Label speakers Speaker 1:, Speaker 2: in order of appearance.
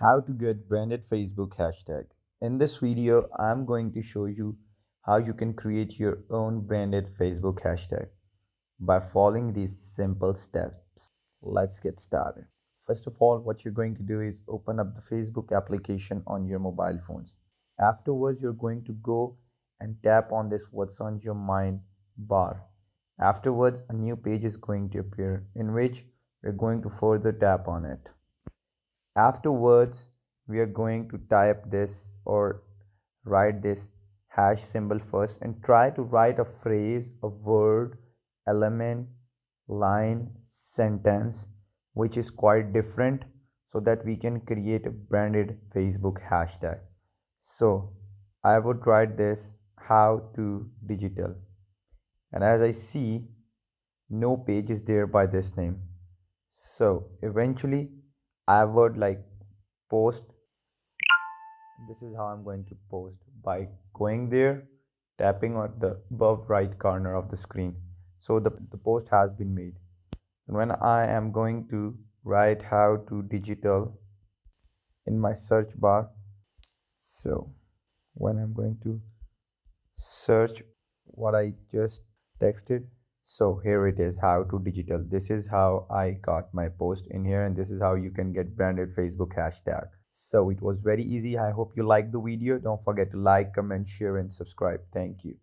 Speaker 1: How to get branded Facebook hashtag. In this video, I'm going to show you how you can create your own branded Facebook hashtag by following these simple steps. Let's get started. First of all, what you're going to do is open up the Facebook application on your mobile phones. Afterwards, you're going to go and tap on this what's on your mind bar. Afterwards, a new page is going to appear in which we're going to further tap on it. Afterwards, we are going to type this or write this hash symbol first and try to write a phrase, a word, element, line, sentence which is quite different so that we can create a branded Facebook hashtag. So I would write this how to digital, and as I see, no page is there by this name. So eventually I would post. This is how I'm going to post by going there, tapping on the above right corner of the screen. So the post has been made. And when I am going to write how to digital in my search bar, so when I'm going to search what I just texted, so here it is, how to digital. This is how I got my post in here, and this is how you can get branded Facebook hashtag. So it was very easy. I hope you liked the video. Don't forget to like, comment, share, and subscribe. Thank you.